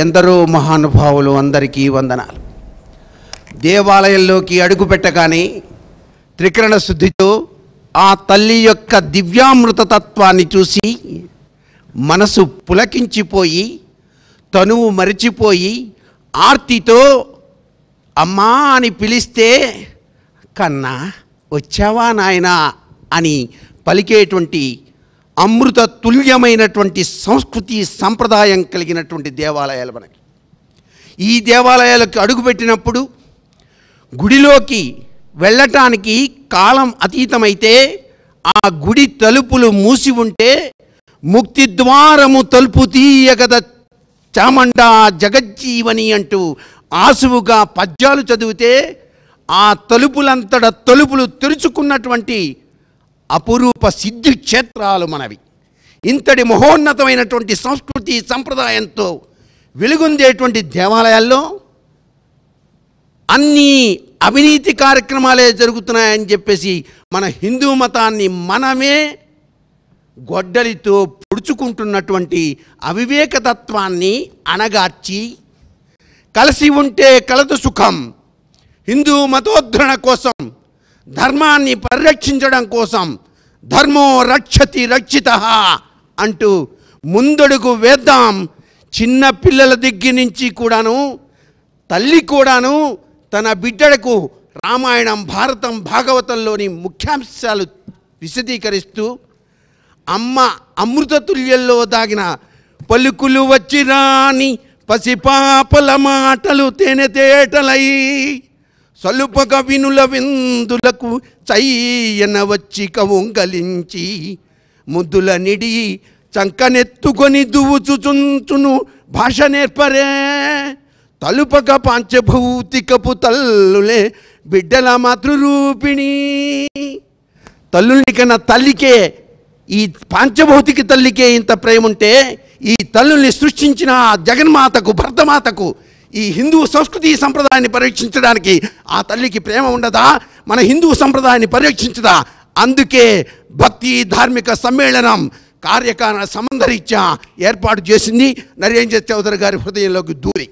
ఎందరో మహానుభావులు అందరికీ వందనాలు. దేవాలయంలోకి అడుగుపెట్టగానే త్రికరణ శుద్ధితో ఆ తల్లి యొక్క దివ్యామృత తత్వాన్ని చూసి మనసు పులకించిపోయి తనువు మరిచిపోయి ఆర్తితో అమ్మా అని పిలిస్తే కన్నా వచ్చావా నాయనా అని పలికేటువంటి అమృత తుల్యమైనటువంటి సంస్కృతి సంప్రదాయం కలిగినటువంటి దేవాలయాలు మనకి. ఈ దేవాలయాలకు అడుగుపెట్టినప్పుడు గుడిలోకి వెళ్ళటానికి కాలం అతీతమైతే ఆ గుడి తలుపులు మూసి ఉంటే ముక్తి ద్వారము తలుపు తీయగద చామండా జగజ్జీవని అంటూ ఆసువుగా పద్యాలు చదివితే ఆ తలుపులంతట తలుపులు తెరుచుకున్నటువంటి అపురూప సిద్ధి క్షేత్రాలు మనవి. ఇంతటి మహోన్నతమైనటువంటి సంస్కృతి సంప్రదాయంతో వెలుగొందేటువంటి దేవాలయాల్లో అన్నీ అవినీతి కార్యక్రమాలే జరుగుతున్నాయని చెప్పేసి మన హిందూ మతాన్ని మనమే గొడ్డలితో పొడుచుకుంటున్నటువంటి అవివేకతత్వాన్ని అణగార్చి కలిసి ఉంటే కలదు సుఖం, హిందూ మతోద్ధరణ కోసం, ధర్మాన్ని పరిరక్షించడం కోసం ధర్మో రక్షతి రక్షితః అంటూ ముందడుగు వేద్దాం. చిన్న పిల్లల దగ్గర నుంచి కూడాను తల్లి కూడాను తన బిడ్డలకు రామాయణం, భారతం, భాగవతంలోని ముఖ్యాంశాలు విశదీకరిస్తూ అమ్మ అమృతతుల్యంలో దాగిన పలుకులు వచ్చి రాని పసిపాపల మాటలు తేనెతేటలై సలుపక వినుల విందులకు చయ్యన వచ్చి కవుంగలించి ముద్దుల నిడి చంకనెత్తుకొని దువుచుచుంచును భాష నేర్పరే తలుపక పాంచభౌతికపు తల్లులే బిడ్డల మాతృరూపిణి. తల్లుల్ని కన్నా తల్లికే, ఈ పాంచభౌతిక తల్లికే ఇంత ప్రేమ ఉంటే ఈ తల్లుల్ని సృష్టించిన జగన్మాతకు, భరతమాతకు, ఈ హిందూ సంస్కృతి సంప్రదాయాన్ని పరీక్షించడానికి ఆ తల్లికి ప్రేమ ఉండదా? మన హిందూ సంప్రదాయాన్ని పరీక్షించదా? అందుకే భక్తి ధార్మిక సమ్మేళనం కార్యకారణ సంబంధరీత్యా ఏర్పాటు చేసింది. నరేంద్ర చౌదరి గారి హృదయంలోకి దూరి